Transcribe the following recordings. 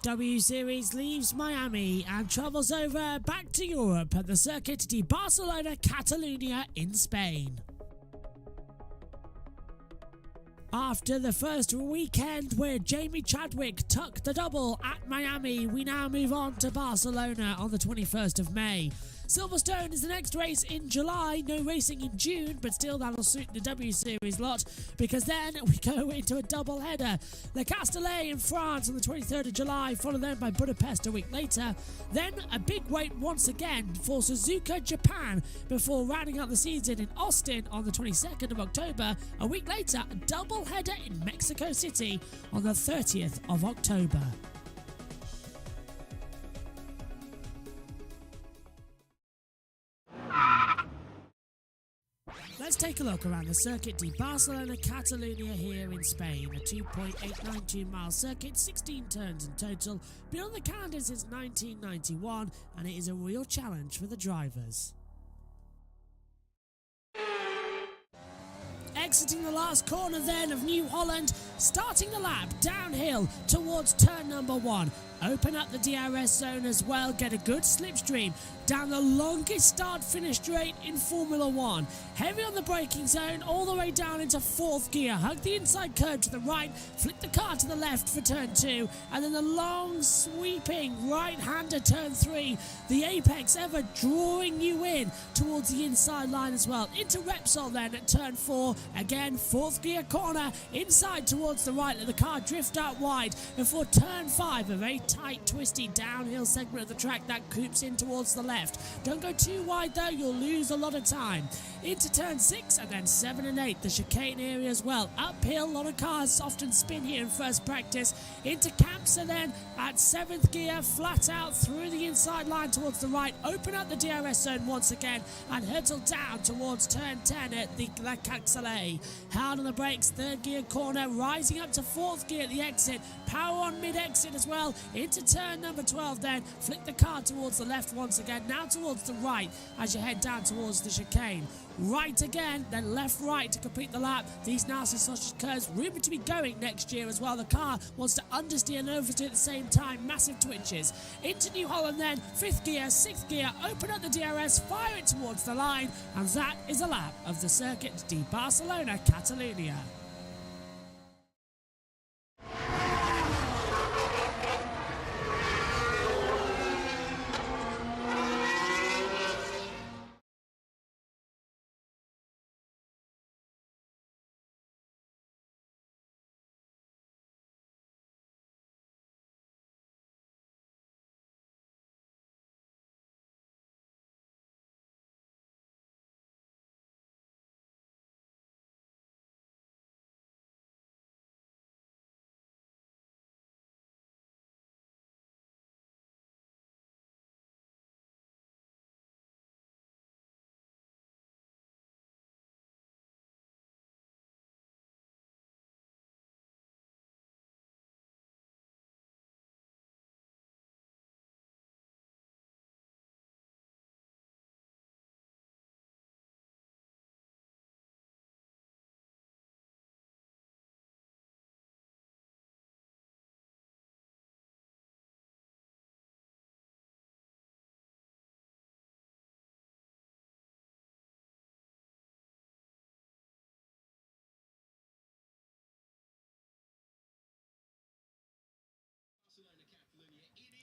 W Series leaves Miami and travels over back to Europe at the Circuit de Barcelona Catalunya in Spain. After the first weekend where Jamie Chadwick took the double at Miami, we now move on to Barcelona on the 21st of May. Silverstone is the next race in July, no racing in June, but still that'll suit the W Series lot because then we go into a double header. Le Castellet in France on the 23rd of July, followed then by Budapest a week later. Then a big wait once again for Suzuka, Japan, before rounding out the season in Austin on the 22nd of October. A week later, a double header in Mexico City on the 30th of October. Let's take a look around the Circuit de Barcelona Catalunya here in Spain, a 2.892 mile circuit, 16 turns in total, been on the calendar since 1991, and it is a real challenge for the drivers. Exiting the last corner then of New Holland, starting the lap downhill towards turn number 1. Open up the DRS zone as well, get a good slipstream down the longest start-finish straight in Formula 1. Heavy on the braking zone, all the way down into 4th gear. Hug the inside curve to the right, flick the car to the left for turn 2, and then the long sweeping right-hander turn 3. The apex ever drawing you in towards the inside line as well. Into Repsol then at turn 4. Again, 4th gear corner, inside towards the right, let the car drift out wide before turn 5, a very tight, twisty downhill segment of the track that coops in towards the left. Don't go too wide though, you'll lose a lot of time. Into turn 6 and then 7 and 8, the chicane area as well. Uphill, a lot of cars often spin here in first practice. Into Campsa then at 7th gear, flat out through the inside line towards the right. Open up the DRS zone once again and hurtle down towards turn 10 at the Le Castellet. Hard on the brakes, 3rd gear corner, rising up to 4th gear at the exit. Power on mid-exit as well. Into turn number 12 then, flick the car towards the left once again, now towards the right as you head down towards the chicane. Right again, then left right to complete the lap. These nasty sausage curves rumoured to be going next year as well. The car wants to understeer and oversteer at the same time, massive twitches. Into New Holland then, 5th gear, 6th gear, open up the DRS, fire it towards the line, and that is a lap of the Circuit de Barcelona Catalunya.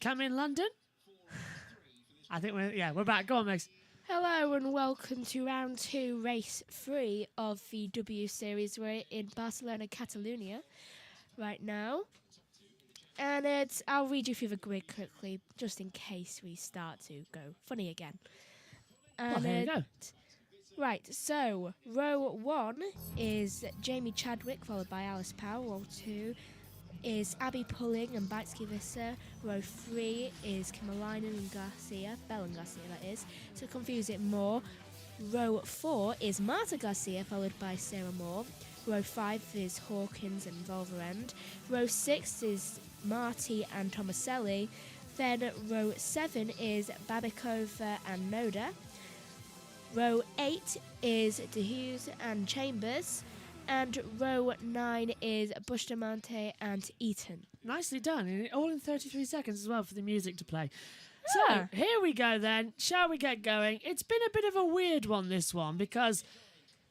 Come in London? I think we're back. Go on, Megs. Hello and welcome to round 2, race 3 of the W Series. We're in Barcelona, Catalunya right now. And I'll read you through the grid quickly, just in case we start to go funny again. Well, here we go. Right, so row 1 is Jamie Chadwick, followed by Alice Powell. Row 2 is Abby Pulling and Baitsky Visser. Row 3 is Kimalainen and Garcia, Bell and Garcia that is, to confuse it more. Row 4 is Marta Garcia, followed by Sarah Moore. Row 5 is Hawkins and Volverend. Row 6 is Marty and Tomaselli. Then row 7 is Babikova and Noda. Row 8 is DeHughes and Chambers. And row 9 is Bustamante and Eaton. Nicely done. And all in 33 seconds as well for the music to play. Yeah. So, here we go then. Shall we get going? It's been a bit of a weird one, this one, because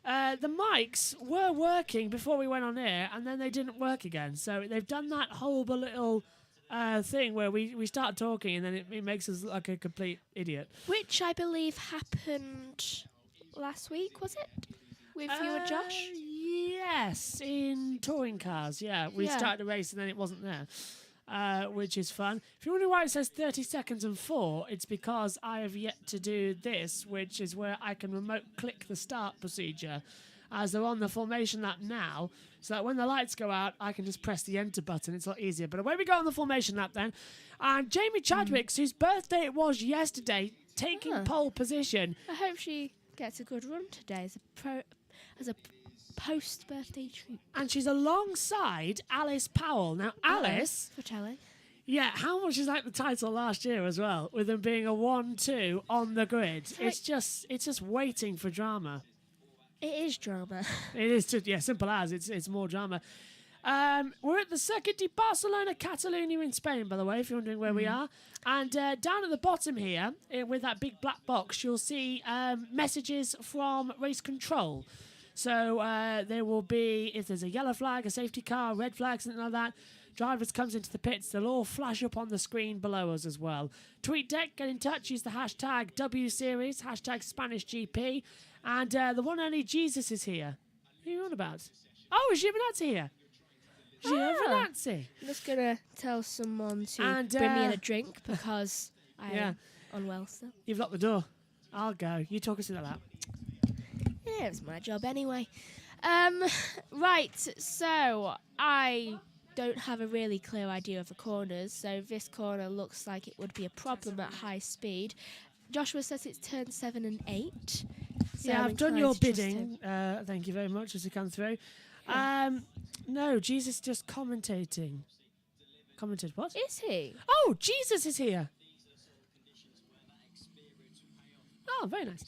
the mics were working before we went on air, and then they didn't work again. So they've done that horrible little thing where we start talking, and then it makes us look like a complete idiot. Which I believe happened last week, was it? With you and Josh? Yes, in touring cars, yeah. We started a race and then it wasn't there, which is fun. If you're wondering why it says 30 seconds and 4, it's because I have yet to do this, which is where I can remote click the start procedure as they're on the formation lap now, so that when the lights go out, I can just press the enter button. It's a lot easier. But away we go on the formation lap then. And Jamie Chadwick, whose birthday it was yesterday, taking pole position. I hope she gets a good run today as a post-birthday treat. And she's alongside Alice Powell. Now, Alice... For telling. Yeah, how much is like the title last year as well, with them being a 1-2 on the grid? It's just waiting for drama. It is drama. It is just, simple as. It's more drama. We're at the Circuit de Barcelona, Catalonia in Spain, by the way, if you're wondering where we are. And down at the bottom here, with that big black box, you'll see messages from race control. So there will be, if there's a yellow flag, a safety car, red flag, something like that, drivers comes into the pits, they'll all flash up on the screen below us as well. Tweet deck, get in touch, use the hashtag WSeries, hashtag Spanish GP, and the one and only Jesus is here. Who are you on about? Oh, is Giovinazzi here? Giovinazzi. I'm just going to tell someone to bring me in a drink because I'm unwell still. You've locked the door. I'll go. You talk us through that. Yeah, it's my job anyway. Right, so I don't have a really clear idea of the corners, so this corner looks like it would be a problem at high speed. Joshua says it's turn 7 and 8. So yeah, I've done your bidding. Thank you very much as you come through. No, Jesus just commentating. Commented what? Is he? Oh, Jesus is here. Oh, very nice.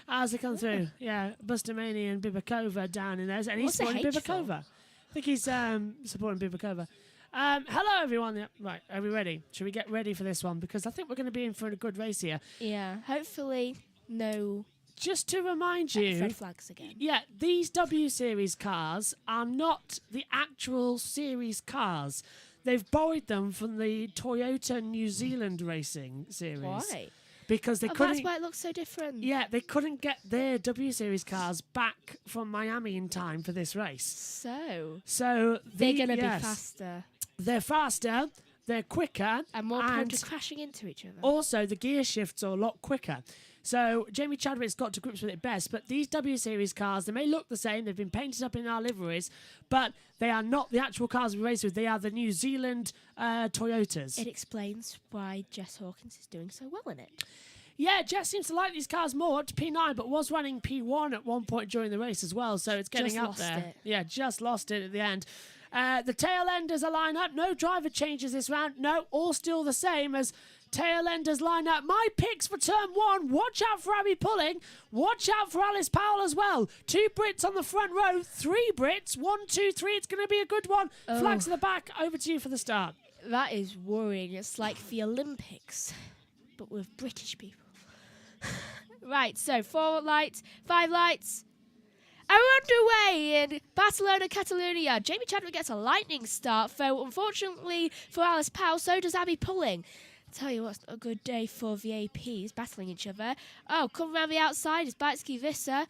As they come through, Bustamania and Bibakova down in there. And he's supporting Bibakova. I think he's supporting Bibakova. Hello, everyone. Yep. Right, are we ready? Should we get ready for this one? Because I think we're going to be in for a good race here. Yeah, hopefully no... Just to remind you... red flags again. Yeah, these W Series cars are not the actual series cars. They've borrowed them from the Toyota New Zealand Racing Series. Why? Because they couldn't... That's why it looks so different. Yeah, they couldn't get their W Series cars back from Miami in time for this race. So they're going to be faster. They're faster, they're quicker. And more prone to crashing into each other. Also, the gear shifts are a lot quicker. So Jamie Chadwick's got to grips with it best, but these W Series cars, they may look the same, they've been painted up in our liveries, but they are not the actual cars we race with, they are the New Zealand Toyotas. It explains why Jess Hawkins is doing so well in it. Yeah, Jess seems to like these cars more, up to P9, but was running P1 at one point during the race as well, so it's getting up there. Yeah, just lost it at the end. The tail enders are lined up, no driver changes this round, no, all still the same as tail enders line up. My picks for turn 1. Watch out for Abby Pulling. Watch out for Alice Powell as well. 2 Brits on the front row. 3 Brits. 1, 2, 3. It's going to be a good one. Flags at the back. Over to you for the start. That is worrying. It's like the Olympics, but with British people. Right, so 4 lights, 5 lights. Are underway in Barcelona, Catalonia. Jamie Chadwick gets a lightning start, though unfortunately for Alice Powell, so does Abby Pulling. Tell you what's a good day for the APs battling each other. Oh, come around the outside is Baitsky Visser.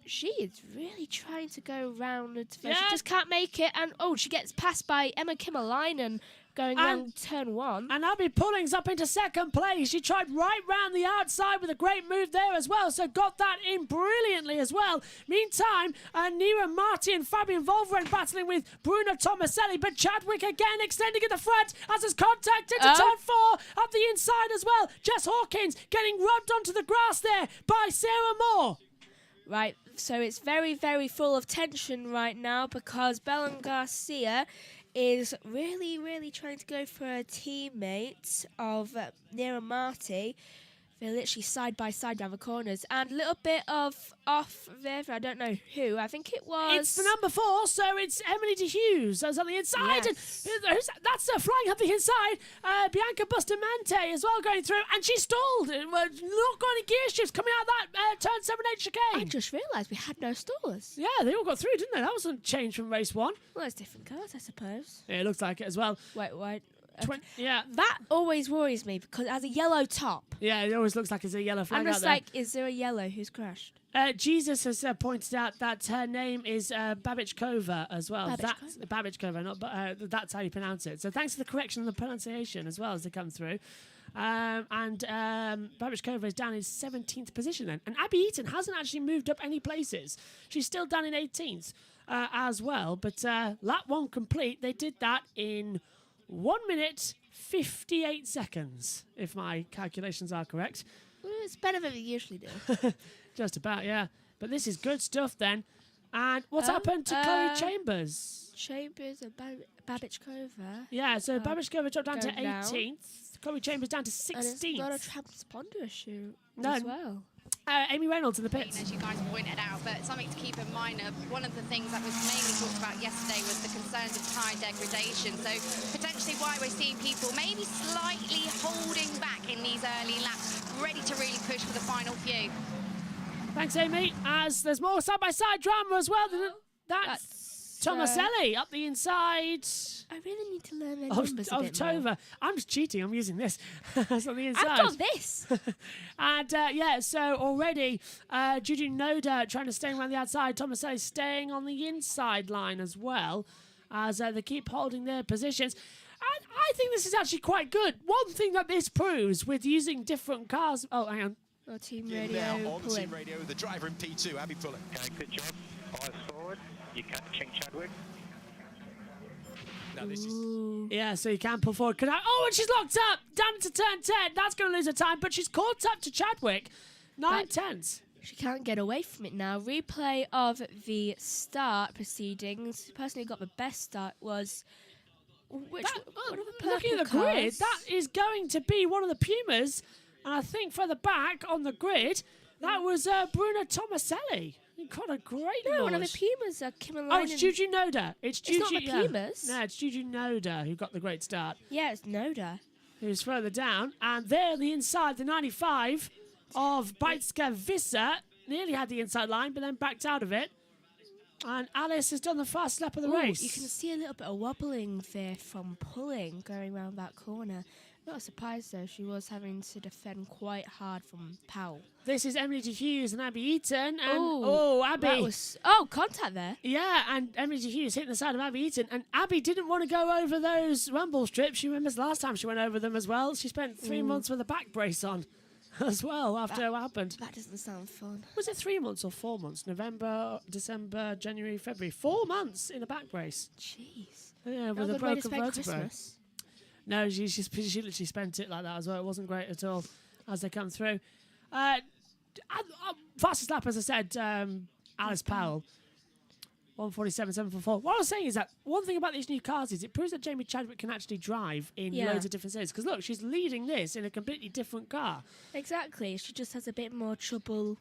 She is really trying to go round. She just can't make it. And she gets passed by Emma Kimmerleinen going round turn 1. And Abby Pulling's up into second place. She tried right round the outside with a great move there as well, so got that in brilliantly as well. Meantime, Nira Marti and Fabian Volveren battling with Bruno Tomaselli, but Chadwick again extending at the front as his contact into turn 4 up the inside as well. Jess Hawkins getting rubbed onto the grass there by Sarah Moore. Right, so it's very, very full of tension right now because Belen Garcia is really, really trying to go for a teammate of Nira Marti, They're literally side by side down the corners. And a little bit of off there. I don't know who. I think it was... It's the number 4, so it's Emily de Hughes. That's on the inside. Yes. And that's flying up the inside. Bianca Bustamante as well going through. And she stalled. Not going in gear shifts coming out of that turn 7-8 chicane. I just realised we had no stallers. Yeah, they all got through, didn't they? That wasn't changed from race 1. Well, it's different cars, I suppose. Yeah, it looks like it as well. Wait. Yeah. That always worries me because it has a yellow top. Yeah, it always looks like there's a yellow flag I'm out just there. like, is there a yellow? Who's crashed? Jesus has pointed out that her name is Babichkova as well. Babichkova, that's how you pronounce it. So thanks for the correction on the pronunciation as well as they come through. Babichkova is down in 17th position then. And Abby Eaton hasn't actually moved up any places. She's still down in 18th as well. But lap 1 complete. They did that in 1 minute 58 seconds, if my calculations are correct. Well, it's better than we usually do. Just about, yeah. But this is good stuff then. And what's happened to Chloe Chambers? Chambers and Babichkova. Yeah, so Babichkova dropped down to Going down. 18th. Chloe Chambers down to 16th. And it's not a transponder issue No. as well. Amy Reynolds in the pits. As you guys pointed out, but something to keep in mind, one of the things that was mainly talked about yesterday was the concerns of tyre degradation. So potentially why we're seeing people maybe slightly holding back in these early laps, ready to really push for the final few. Thanks, Amy. As there's more side-by-side drama as well. That's Tomaselli up the inside. I really need to learn their numbers a bit more. Tova. I'm just cheating. I'm using this. That's on the inside. I've got this. And so already Juju Noda trying to stay around the outside. Tomaselli staying on the inside line as well as they keep holding their positions. And I think this is actually quite good. One thing that this proves with using different cars. Oh, hang on. Oh, team Now radio. on team radio, the driver in P2, Abby Pullen. Okay, good job. Eyes forward. You're catching Chadwick. Now this is... Yeah, so you can pull forward. Oh, and she's locked up. Down to turn 10. That's going to lose her time, but she's caught up to Chadwick. 9/10. She can't get away from it now. Replay of the start proceedings. The person who got the best start was... One of the Looking at the purple grid, cars. that is going to be one of the Pumas. And I think further back on the grid, that was Bruno Tomaselli. He got a great No, one of the launch. Pumas are Kim and Oh, it's Juju Noda. It's not the Pumas. No, it's Juju Noda who got the great start. Yeah, it's Noda. Who's further down. And there on the inside, the 95 of Baitska Vissa nearly had the inside line, but then backed out of it. And Alice has done the fast lap of the race. You can see a little bit of wobbling there from pulling going around that corner. Not surprised though, she was having to defend quite hard from Powell. This is Emily de Hughes and Abby Eaton. And Abby. That was contact there. Yeah, and Emily de Hughes hitting the side of Abby Eaton. And Abby didn't want to go over those rumble strips. She remembers last time she went over them as well. She spent 3 months with a back brace on as well after what happened. That doesn't sound fun. Was it 3 months or 4 months? November, December, January, February. 4 months in a back brace. Jeez. Yeah, Not with a a good way to broken spend vertebra. Christmas. No, she literally spent it like that as well. It wasn't great at all as they come through. Fastest lap, as I said, Alice Powell. 1:47.744. What I was saying is that one thing about these new cars is it proves that Jamie Chadwick can actually drive in loads of different cities. Because look, she's leading this in a completely different car. Exactly. She just has a bit more trouble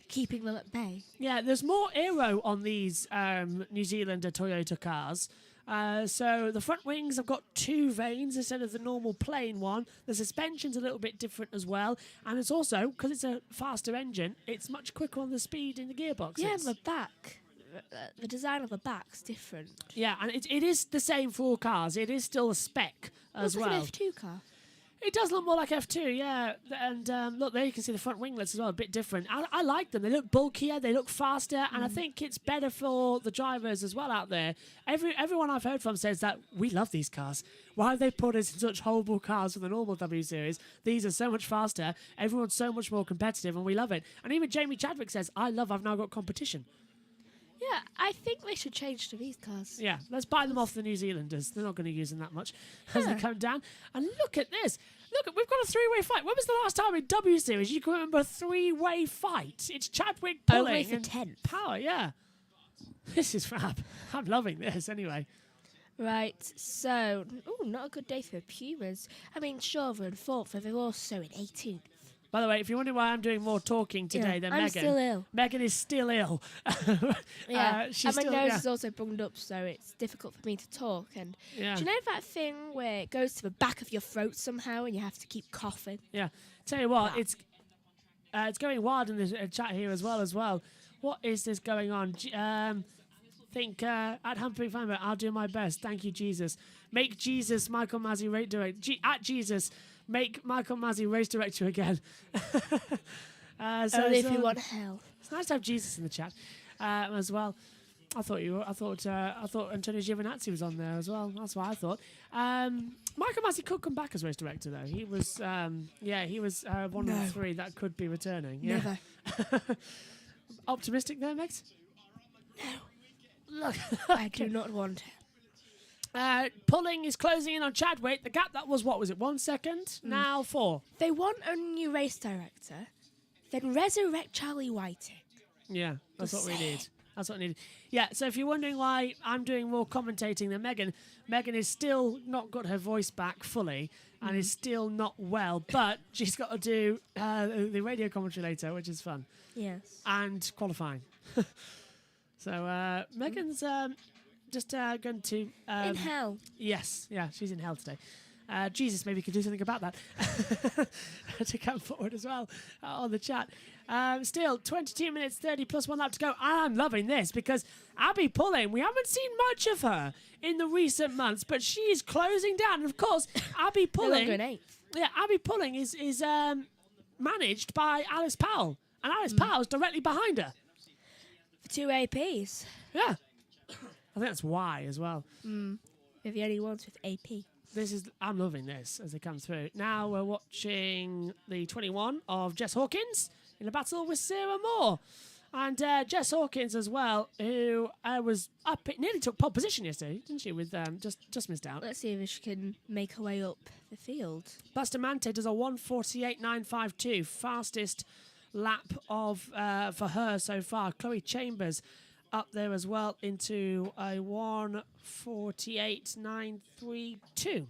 keeping them at bay. Yeah, there's more aero on these New Zealander Toyota cars. So the front wings have got 2 vanes instead of the normal plain one. The suspension's a little bit different as well. And it's also, because it's a faster engine, it's much quicker on the speed in the gearboxes. Yeah, the back. The design of the back's different. Yeah, and it is the same for all cars. It is still a spec as Looks well. like an F2 car. It does look more like F2, yeah. And look, there you can see the front winglets as well, a bit different. I like them. They look bulkier, they look faster, and I think it's better for the drivers as well out there. Everyone I've heard from says that we love these cars. Why have they put us in such horrible cars for the normal W Series? These are so much faster. Everyone's so much more competitive, and we love it. And even Jamie Chadwick says, I've now got competition. Yeah, I think they should change to these cars. Yeah, let's buy them off the New Zealanders. They're not going to use them that much as they come down. And look at this. Look, we've got a 3-way fight. When was the last time in W Series you can remember a 3-way fight? It's Chadwick pulling Only for and 10th. Power, yeah. This is fab. I'm loving this anyway. Right, so, not a good day for Pumas. I mean, sure, they're in 4th, but they're also in 18th. By the way, if you're wondering why I'm doing more talking today than I'm Megan, still ill. Megan is still ill. She's and my still, nose is also bunged up, so it's difficult for me to talk. And do you know that thing where it goes to the back of your throat somehow, and you have to keep coughing? Yeah. Tell you what, it's going wild in the chat here as well. What is this going on? At Humphrey Fanboy, I'll do my best. Thank you, Jesus. Make Jesus Michael Masi race director. At Jesus, make Michael Masi race director again. Only if you want hell. It's nice to have Jesus in the chat as well. I thought Antonio Giovinazzi was on there as well. That's what I thought. Michael Masi could come back as race director though. He was one of the three that could be returning. Yeah. Never. Optimistic there, Megs? No. Look, I do not want it. Pulling is closing in on Chadwick. The gap that was 1 second? Now 4. They want a new race director, then resurrect Charlie Whiting. Yeah, that's Just what we say need. That's what we need. Yeah, so if you're wondering why I'm doing more commentating than Megan, Megan is still not got her voice back fully and is still not well, but she's got to do the radio commentary later, which is fun. Yes. And qualifying. So Megan's just going to... in hell. Yes, yeah, she's in hell today. Jesus, maybe you could do something about that to come forward as well on the chat. Still, 22 minutes 30 plus 1 lap to go. I'm loving this because Abby Pulling, we haven't seen much of her in the recent months, but she is closing down. And of course, Abby Pulling... Abby Pulling is managed by Alice Powell. And Alice Powell's directly behind her. For 2 APs. Yeah. I think that's why as well. They're the only ones with AP. I'm loving this as they come through. Now we're watching the 21 of Jess Hawkins in a battle with Sarah Moore. And Jess Hawkins as well, who was up, nearly took pole position yesterday, didn't she? With just missed out. Let's see if she can make her way up the field. Bustamante does a 1:48.952, fastest lap of for her so far. Chloe Chambers up there as well into a 1:48.932.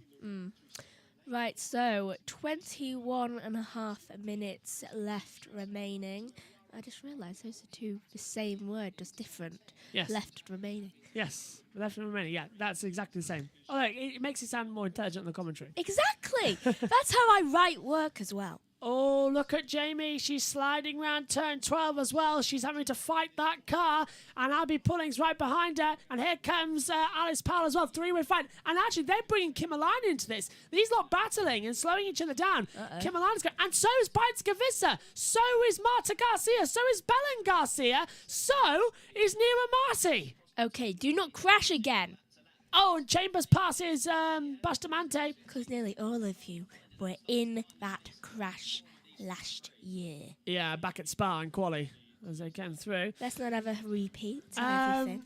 Right, so 21 and a half minutes left remaining. I just realised those are the same word, just different. Yes. Left remaining. Yes, left remaining. Yeah, that's exactly the same. Oh, it makes it sound more intelligent in the commentary. Exactly. That's how I write work as well. Oh, look at Jamie. She's sliding round turn 12 as well. She's having to fight that car. And Abby Pulling's right behind her. And here comes Alice Powell as well. 3-way fight. And actually, they're bringing Kim Alana into this. These lot battling and slowing each other down. Kim Alana's going. And so is Beitska Visser. So is Marta Garcia. So is Belen Garcia. So is Nira Marti. Okay, do not crash again. Oh, and Chambers passes Bustamante. Because nearly all of you were in that crash last year. Yeah, back at Spa and Quali as they came through. Let's not have a repeat of everything.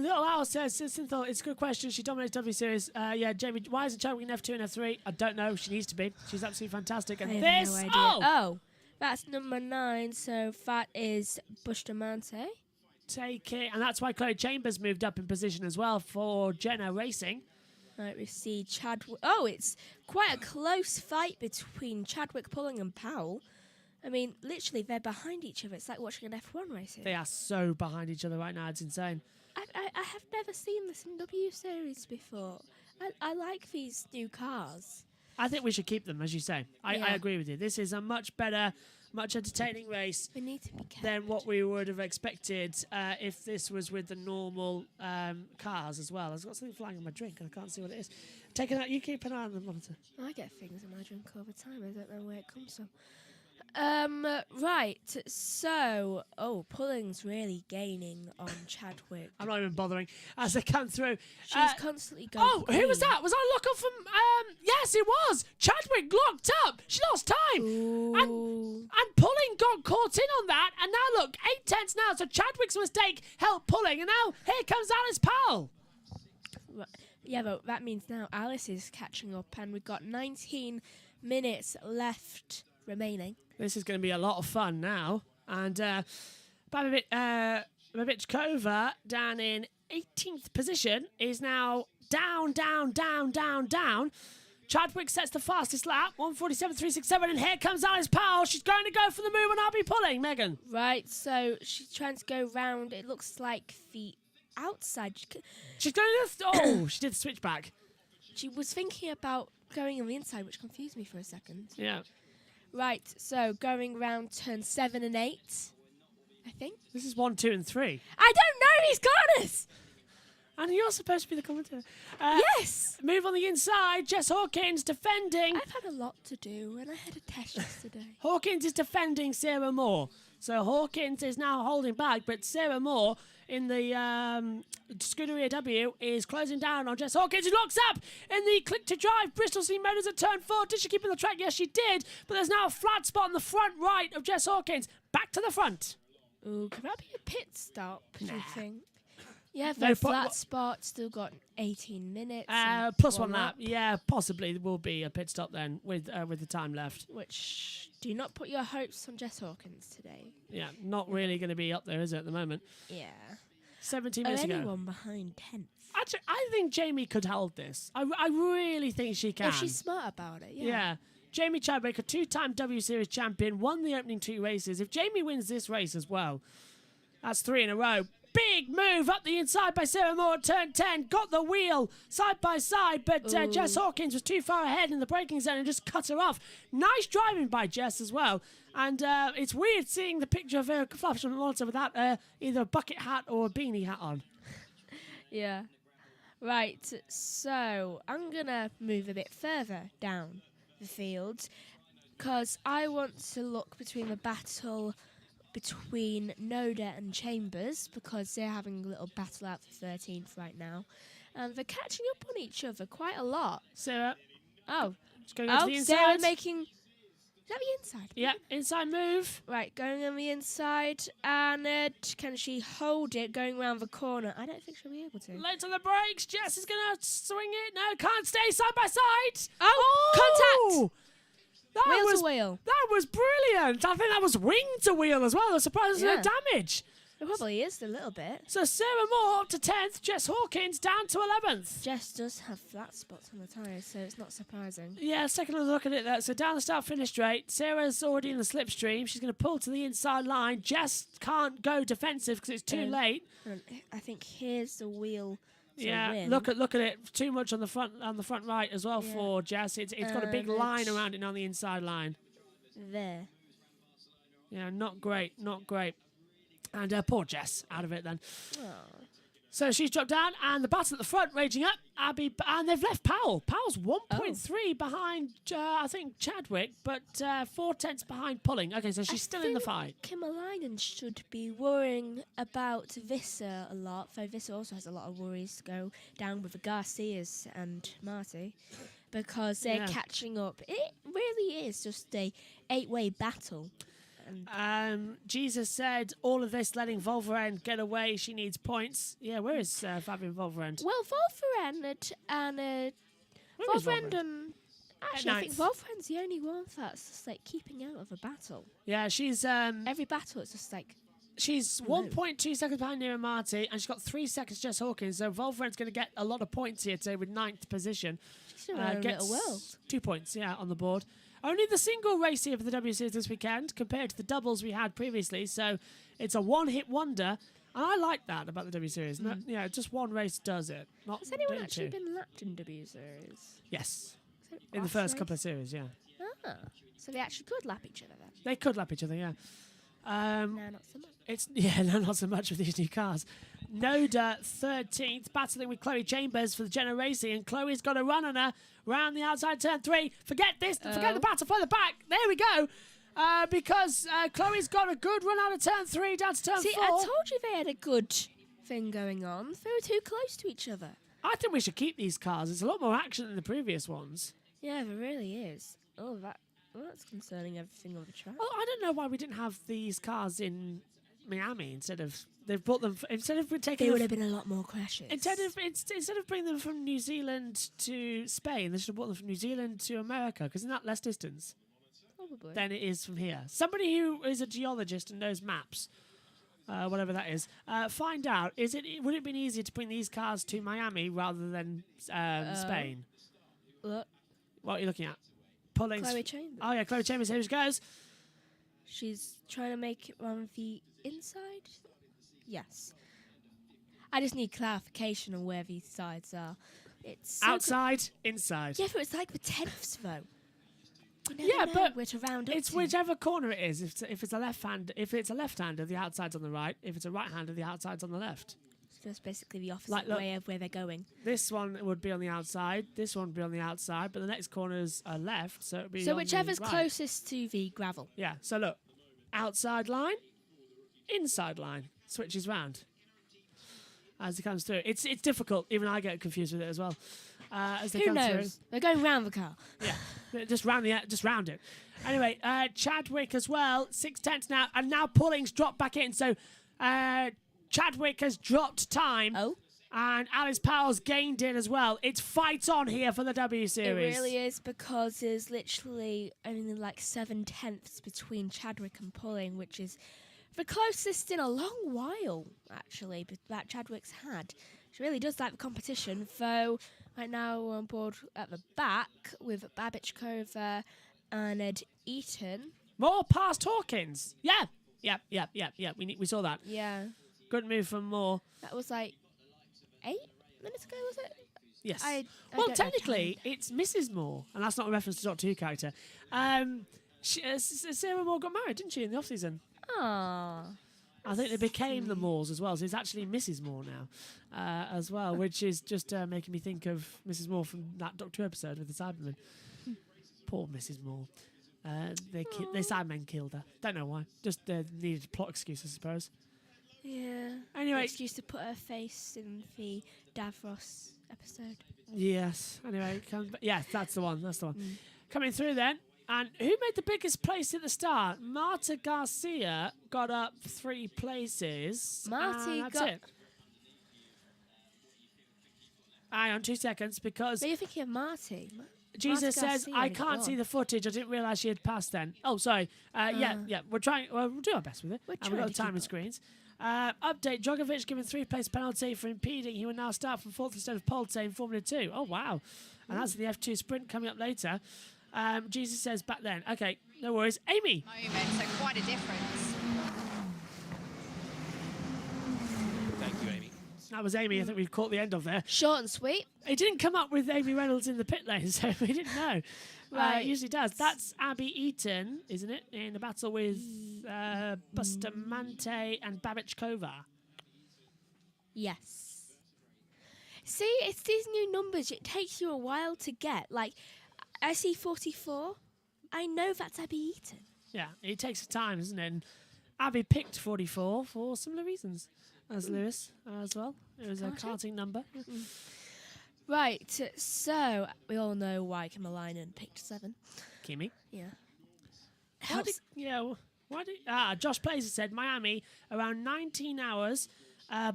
Little Al says, Synthol, it's a good question. She dominates W Series. Jamie, why isn't Chadwick in F2 and F3? I don't know. She needs to be. She's absolutely fantastic. And I have this, no idea. Oh, that's number 9. So that is Bustamante. Take it. And that's why Chloe Chambers moved up in position as well for Jenna Racing. Right, we see Chadwick. Oh, it's quite a close fight between Chadwick Pulling and Powell. I mean, literally, they're behind each other. It's like watching an F1 race. They are so behind each other right now. It's insane. I have never seen this in W Series before. I like these new cars. I think we should keep them, as you say. I agree with you. This is a much better, much entertaining race We need to be careful. than what we would have expected if this was with the normal cars as well. I've got something flying on my drink and I can't see what it is. Take it out. You keep an eye on the monitor. I get things in my drink all the time. I don't know where it comes from. Right, so... Oh, Pulling's really gaining on Chadwick. I'm not even bothering as they come through. She's constantly going who was that? Was that a lock-up from... yes, it was. Chadwick locked up. She lost time. And Pulling got caught in on that. And now, look, 8/10 now. So Chadwick's mistake helped Pulling. And now, here comes Alice Powell. Right. Yeah, but that means now Alice is catching up. And we've got 19 minutes left remaining. This is going to be a lot of fun now. And Babichkova down in 18th position is now down. Chadwick sets the fastest lap, 1:47.367, and here comes Alice Powell. She's going to go for the move and I'll be pulling, Megan. Right, so she's trying to go round, it looks like the outside. She's going to... she did the switchback. She was thinking about going on the inside, which confused me for a second. Yeah. Right, so going round turn 7 and 8, I think. This is 1, 2, and 3. I don't know these corners! And you're supposed to be the commentator. Yes! Move on the inside. Jess Hawkins defending. I've had a lot to do, and I had a test yesterday. Hawkins is defending Sarah Moore. So Hawkins is now holding back, but Sarah Moore in the Scuderia W is closing down on Jess Hawkins, who locks up in the click to drive Bristol City Motors at turn 4. Did she keep on the track? Yes, she did. But there's now a flat spot on the front right of Jess Hawkins. Back to the front. Ooh, could that be a pit stop, do you think? Yeah, No, no flat spot, still got 18 minutes. Plus one lap. Yeah, possibly there will be a pit stop then with the time left. Which, do not put your hopes on Jess Hawkins today. Yeah, not really going to be up there, is it, at the moment? Yeah. 17 minutes ago. Anyone behind 10th. Actually, I think Jamie could hold this. I really think she can. If she's smart about it, yeah. Yeah. Jamie Chadwick, a 2-time W Series champion, won the opening 2 races. If Jamie wins this race as well, that's 3 in a row. Big move up the inside by Sarah Moore at turn 10. Got the wheel side by side, but Jess Hawkins was too far ahead in the braking zone and just cut her off. Nice driving by Jess as well. And it's weird seeing the picture of her flashing on the monitor without either a bucket hat or a beanie hat on. Yeah. Right, so I'm going to move a bit further down the field because I want to look between the battle between Noda and Chambers because they're having a little battle out for 13th right now. And they're catching up on each other quite a lot. Sarah. Oh. Just going to the inside. Sarah making... Is that the inside? Yeah, inside move. Right, going on the inside. And can she hold it going around the corner? I don't think she'll be able to. Late on the brakes. Jess is going to swing it. No, can't stay side by side. Contact! That to wheel. That was brilliant. I think that was wing to wheel as well. I was surprised there's no damage. It probably is a little bit. So Sarah Moore up to 10th. Jess Hawkins down to 11th. Jess does have flat spots on the tyres, so it's not surprising. Yeah, second look at it there. So down the start-finish straight. Sarah's already in the slipstream. She's going to pull to the inside line. Jess can't go defensive because it's too late. I think here's the wheel. Yeah, look at it. Too much on the front right as well for Jess. It's got a big line around it on the inside line. There. Yeah, not great. And poor Jess out of it then. Aww. So she's dropped down, and the battle at the front raging up. Abby, and they've left Powell. Powell's 1.3 behind, I think, Chadwick, but 4/10 behind Pulling. Okay, so she's still in the fight. Kimalainen should be worrying about Visser a lot, though Visser also has a lot of worries to go down with the Garcias and Marty, because they're catching up. It really is just a 8-way battle. Jesus said all of this letting Wolverine get away. She needs points. Yeah, where is Fabian Wolverine? Well, Wolverine and Wolverine. Actually, I think Wolverine's the only one that's just like keeping out of a battle. Yeah, she's every battle. It's just like she's 1.2 seconds behind Nira Marty, and she's got 3 seconds Jess Hawkins. So Wolverine's going to get a lot of points here today with 9th position. She's in a little world. 2 points, on the board. Only the single race here for the W Series this weekend compared to the doubles we had previously. So it's a one-hit wonder. And I like that about the W Series. No, just one race does it. Has anyone actually been lapped in W Series? Yes. In the first couple of series, yeah. Ah. So they actually could lap each other then? They could lap each other, yeah. No, not so much. Not so much with these new cars. Noda 13th, battling with Chloe Chambers for the Jenna Racing, and Chloe's got a run on her round the outside turn 3. Forget the battle further back. There we go. Because Chloe's got a good run out of turn 3 down to turn 4. See, I told you they had a good thing going on. They were too close to each other. I think we should keep these cars. It's a lot more action than the previous ones. Yeah, there really is. Oh, that's concerning everything on the track. Well, I don't know why we didn't have these cars in Miami instead of they've brought them instead of taking. There would have been a lot more crashes. Instead of bringing them from New Zealand to Spain, they should have brought them from New Zealand to America because isn't that less distance? Probably. Than it is from here. Somebody who is a geologist and knows maps, whatever that is, find out. Would it have been easier to bring these cars to Miami rather than Spain? Look. What are you looking at? Pulling. Chloe Chambers. Oh yeah, Chloe Chambers. Here she goes. She's trying to make it on the inside. Yes. I just need clarification on where these sides are. It's so Outside, inside. Yeah, but it's like the tenths though. You never Yeah, know but where to round up it's to. whichever corner it is. If it's a left-hander, the outside's on the right. If it's a right-hander, the outside's on the left. So it's basically the opposite Like, look. way of where they're going. This one would be on the outside. This one would be on the outside. But the next corners are left, so it'd be. So on whichever's the right. closest to the gravel. Yeah. So look, outside line, inside line, switches round as it comes through. It's difficult. Even I get confused with it as well. As they Who come knows? They're going round the car. through. Yeah. Just round it. Anyway, Chadwick as well, 6/10 now, and now Pulling's dropped back in. So Chadwick has dropped time. Oh. And Alice Powell's gained in as well. It's fight on here for the W Series. It really is, because there's literally only like 7/10 between Chadwick and Pulling, which is the closest in a long while, actually, that Chadwick's had. She really does like the competition, though right now we're on board at the back with Babichkova and Ed Eaton. More past Hawkins. Yeah. We saw that. Yeah. Good move from Moore. That was like 8 minutes ago, was it? Yes. I Well, don't know technically, it's Mrs. Moore, and that's not a reference to Doctor Who character. Sarah Moore got married, didn't she, in the off-season? Aww. I think they became the Moores as well, so it's actually Mrs. Moore now as well, which is just making me think of Mrs. Moore from that Doctor Who episode with the Cybermen. Poor Mrs. Moore. The Cybermen killed her. Don't know why. Just needed a plot excuse, I suppose. Yeah. Anyway. Excuse to put her face in the Davros episode. Yes. Anyway, yes, that's the one. Coming through then. And who made the biggest place at the start? Marta Garcia got up 3 places. Marty that's got... it. Hang on 2 seconds, because No, you're thinking of Marty. Jesus Marta says, Garcia, I is can't gone. see the footage. I didn't realise she had passed then. Oh, sorry. Yeah. We're trying. Well, we'll do our best with it. We're And we've trying got to the timing keep up. screens. Update, Djokovic given 3-place penalty for impeding. He will now start from 4th instead of Polte in Formula 2. Oh, wow. And that's the F2 sprint coming up later. Jesus says back then. Okay, no worries. Amy. Moment, so quite a difference. Thank you, Amy. That was Amy. I think we caught the end of there. Short and sweet. It didn't come up with Amy Reynolds in the pit lane, so we didn't know. Right. It usually does. That's Abby Eaton, isn't it? In a battle with Bustamante and Babichkova. Yes. See, it's these new numbers. It takes you a while to get. Like, I see 44. I know that's Abby Eaton. Yeah, it takes time, doesn't it? And Abby picked 44 for similar reasons as Lewis as well. It was a karting number. Right, so we all know why Kamalainen picked 7. Kimi. Yeah. Josh Plazer said Miami around 19 hours,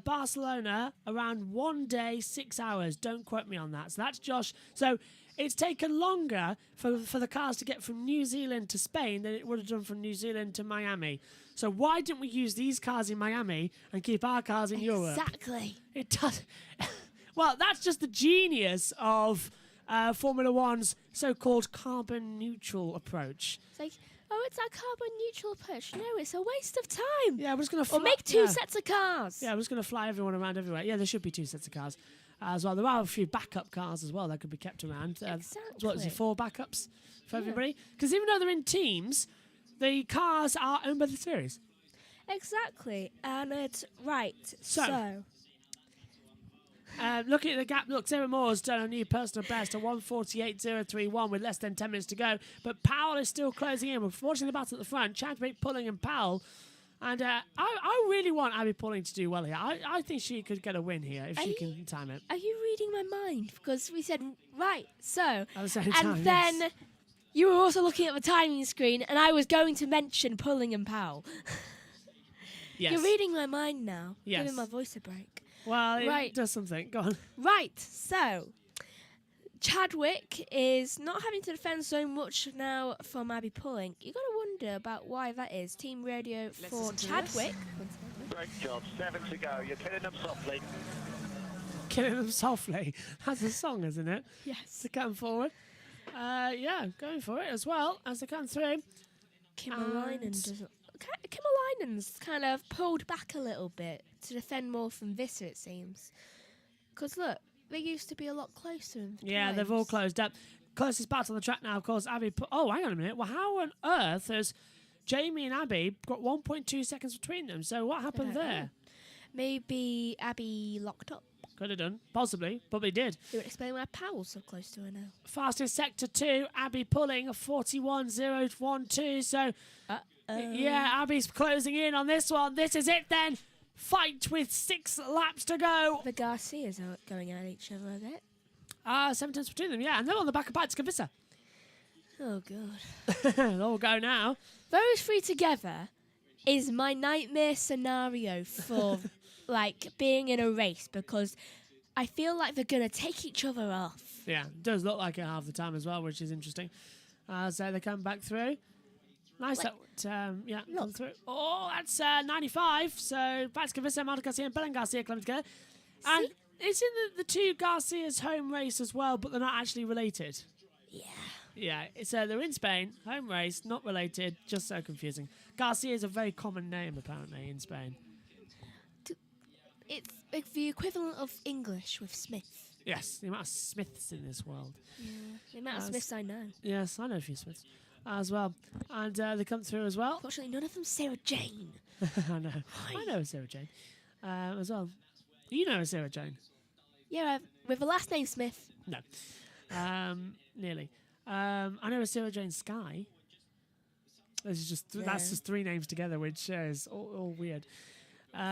Barcelona around 1 day, 6 hours. Don't quote me on that. So that's Josh. So it's taken longer for the cars to get from New Zealand to Spain than it would have done from New Zealand to Miami. So why didn't we use these cars in Miami and keep our cars in Europe? Exactly. It does. Well, that's just the genius of Formula One's so-called carbon neutral approach. It's like, oh, it's our carbon neutral approach. No, it's a waste of time. Yeah, we're just going to Or make 2 sets of cars. Yeah, we're just going to fly everyone around everywhere. Yeah, there should be 2 sets of cars as well. There are a few backup cars as well that could be kept around. Exactly. What is it, 4 backups for everybody? Because even though they're in teams, the cars are owned by the series. Exactly. And it's right. So looking at the gap, look, Sarah Moore's done a new personal best of 1:48.031 with less than 10 minutes to go. But Powell is still closing in. We're watching the battle at the front. Chadwick, Pulling and Powell. And I really want Abby Pulling to do well here. I think she could get a win here if she can time it. Are you reading my mind? Because we said, right, so. At the same time, And then yes. you were also looking at the timing screen, and I was going to mention Pulling and Powell. Yes. You're reading my mind now. Yes. Giving my voice a break. Well, it Right. does something. Go on. Right, so Chadwick is not having to defend so much now from Abby Pulling. You got to wonder about why that is. Team radio for Chadwick. Great job. 7 to go. You're killing them softly. Killing them softly. That's a song, isn't it? Yes. To come forward. Yeah, going for it as well as they come through. Kimmerlinen's kind of pulled back a little bit to defend more from Visser, it seems. Because look, they used to be a lot closer. Yeah, they've all closed up. Closest part on the track now, of course, Abby. Oh, hang on a minute. Well, how on earth has Jamie and Abby got 1.2 seconds between them? So what happened there? Maybe Abby locked up. Could have done. Possibly. Probably did. It would explain why Powell's so close to her now. Fastest sector 2. Abby pulling a 41.012. So, yeah, Abby's closing in on this one. This is it then. Fight with 6 laps to go. The Garcias are going at each other a bit. 7 tenths between them, yeah. And they're on the back of Bite Visser. Oh, God. They'll all go now. Those 3 together is my nightmare scenario for, like, being in a race because I feel like they're going to take each other off. Yeah, it does look like it half the time as well, which is interesting. So they come back through. Nice. Yeah, come through. Oh, that's 95. So Bite Visser, Marta Garcia and Belen Garcia come together. And it's in the 2 Garcia's home race as well, but they're not actually related. Yeah. Yeah, they're in Spain, home race, not related, just so confusing. Garcia is a very common name, apparently, in Spain. It's like the equivalent of English with Smith. Yes, the amount of Smiths in this world. Yeah, the amount of Smiths I know. Yes, I know a few Smiths as well. And they come through as well. Fortunately, none of them Sarah Jane. I know. I know a Sarah Jane as well. You know a Sarah Jane? Yeah, with the last name Smith. No. Nearly. I know a Sarah Jane Sky. That's just 3 names together, which is all weird.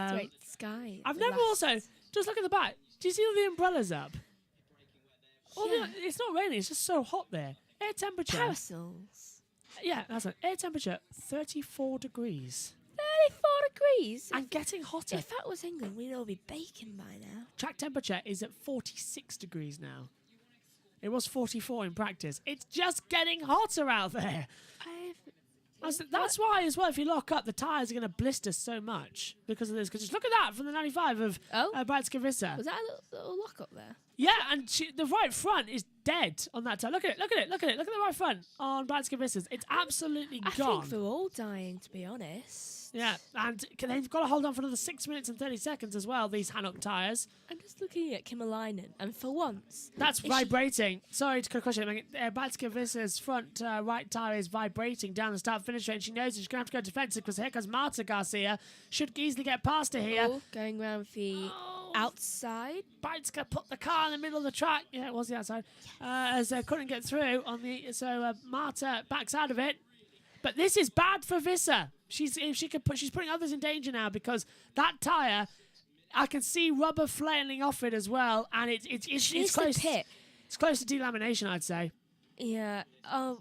Great Sky. I've never also, just look at the back. Do you see all the umbrellas up? It's not raining, it's just so hot there. Air temperature. Parasols. Yeah, that's it. Air temperature, 34 degrees. 34 degrees? And getting hotter. If that was England, we'd all be baking by now. Track temperature is at 46 degrees now. It was 44 in practice. It's just getting hotter out there. That's why, as well, if you lock up, the tyres are going to blister so much because of this. Because just look at that from the 95 of Bite Visser. Was that a little lock up there? Yeah, and the right front is dead on that tyre. Look at it. Look at the right front on Bite Visser's. It's absolutely gone. I think they're all dying, to be honest. Yeah, and they've got to hold on for another 6 minutes and 30 seconds as well, these Hanok tyres. I'm just looking at Kimmerlinen, and for once... That's vibrating. Sorry to cut it. Bite Visser's front right tyre is vibrating down the start-finish straight, and she knows she's going to have to go defensive because here comes Marta Garcia. Should easily get past her here. Going round the outside. Bite's going to put the car in the middle of the track. Yeah, it was the outside. As they couldn't get through on the... So Marta backs out of it. But this is bad for Visser. She's putting others in danger now because that tyre, I can see rubber flailing off it as well, and it's close. It's close to delamination, I'd say. Yeah.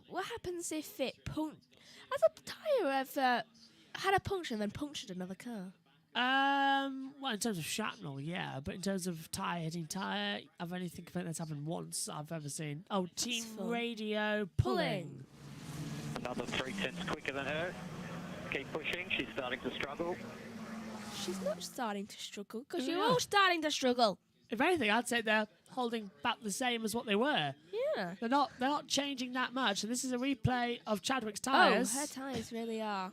What happens if it punctured? Has a tyre had a puncture and then punctured another car? Well, in terms of shrapnel, yeah, but in terms of tyre hitting tyre, I've only think that's happened once I've ever seen. Oh, team radio pulling. Another 3 tenths quicker than her. Keep pushing. She's starting to struggle. She's not starting to struggle because you're all starting to struggle. If anything, I'd say they're holding back the same as what they were. Yeah. They're not changing that much. And this is a replay of Chadwick's tyres. Oh, her tyres really are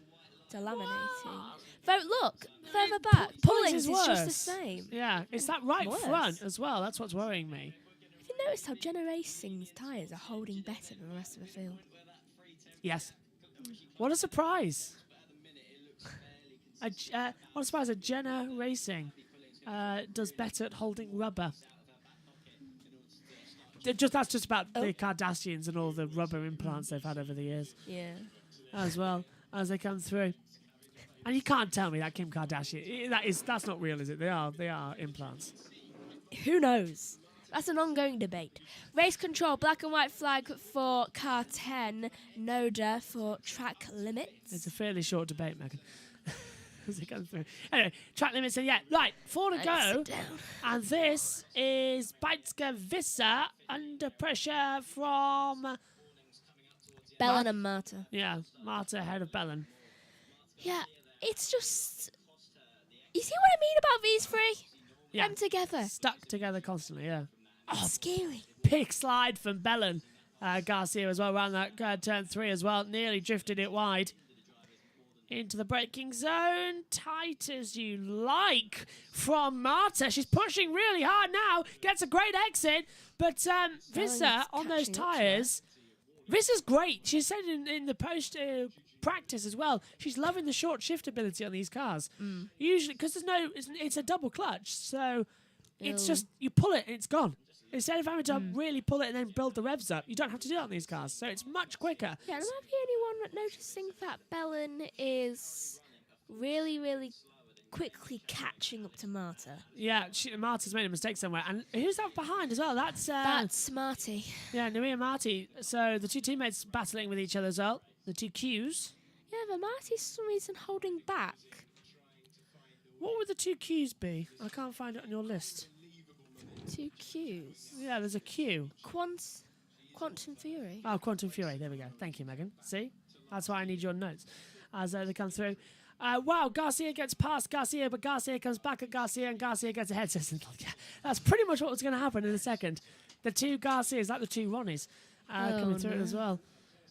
delaminating. Though, look, further back, Pulling's is just the same. Yeah, it's that right front as well. That's what's worrying me. Have you noticed how Jenna Racing's tyres are holding better than the rest of the field? Yes. What a surprise. What a surprise that Jenna Racing does better at holding rubber. That's just about the Kardashians and all the rubber implants they've had over the years. Yeah. As well, as they come through. And you can't tell me that Kim Kardashian, that's not real, is it? They are implants. Who knows? That's an ongoing debate. Race control, black and white flag for car 10, Noda for track limits. It's a fairly short debate, Megan. As it comes through. Anyway, track limits, and right, 4 to go. And this is Bite Visser under pressure from Belen and Marta. Yeah, Marta ahead of Belen. Yeah, it's just... You see what I mean about these 3? Them together. Stuck together constantly, yeah. It's scary. Big slide from Belen. Garcia as well around that turn 3 as well. Nearly drifted it wide. Into the braking zone. Tight as you like from Marta. She's pushing really hard now. Gets a great exit. But Visser on those tyres. Visser's great. She said in the post practice as well. She's loving the short shift ability on these cars. Usually, because it's a double clutch. So it's just, you pull it and it's gone. Instead of having to really pull it and then build the revs up, you don't have to do it on these cars. So it's much quicker. Yeah, and am I the only one noticing that Bellin is really, really quickly catching up to Marta? Yeah, Marta's made a mistake somewhere. And who's that behind as well? That's Marty. Yeah, Nuria Marty. So the two teammates battling with each other as well. The two Qs. Yeah, but Marty's for some reason holding back. What would the two Qs be? I can't find it on your list. 2 Qs. Yeah, there's a Q. Quantum Fury. Oh, Quantum Fury. There we go. Thank you, Megan. See? That's why I need your notes as they come through. Wow, Garcia gets past Garcia, but Garcia comes back at Garcia, and Garcia gets ahead. Yeah, that's pretty much what was going to happen in a second. The two Garcias, like the two Ronnies, coming through it as well.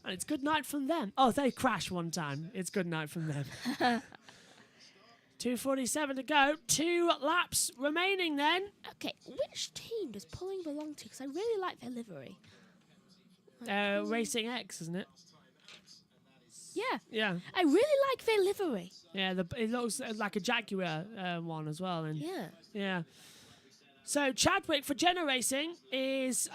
And it's good night from them. Oh, they crash one time. It's good night from them. 2:47 to go. 2 laps remaining then. Okay, which team does Pulling belong to? Because I really like their livery. Racing X, isn't it? Yeah. Yeah. I really like their livery. Yeah, it looks like a Jaguar one as well. And yeah. So Chadwick for Jenna Racing is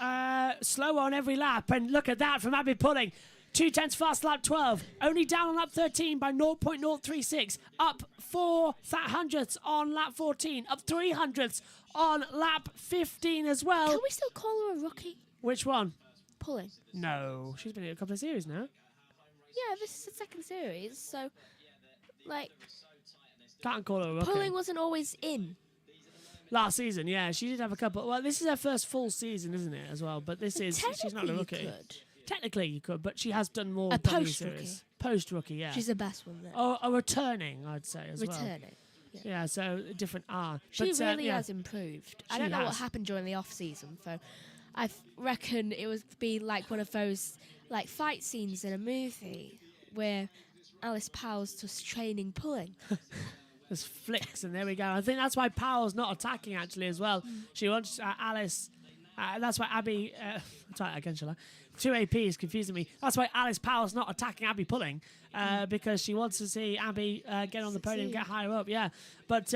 slow on every lap. And look at that from Abby Pulling. 2/10 fast lap 12. Only down on lap 13 by 0.036. Up 4 hundredths on lap 14. Up 3 hundredths on lap 15 as well. Can we still call her a rookie? Which one? Pulling. No. She's been in a couple of series now. Yeah, this is the second series. So, like... Can't call her a rookie. Pulling wasn't always in. Last season, yeah. She did have a couple... Well, this is her first full season, isn't it, as well? But this is... She's not a rookie. You could. Technically, you could, but she has done more A W post-rookie. series. Post-rookie, yeah. She's the best one there. Or a returning, I'd say, as well. Returning. Yeah, so a different R. She but, really has improved. I don't know what happened during the off-season, so I reckon it would be like one of those like fight scenes in a movie where Alice Powell's just training Pulling. There's flicks, and there we go. I think that's why Powell's not attacking, actually, as well. She wants Alice... that's why Abby... try it again, shall I? 2 AP is confusing me. That's why Alice Powell's not attacking Abby Pulling, because she wants to see Abby get on the podium, get higher up, yeah. But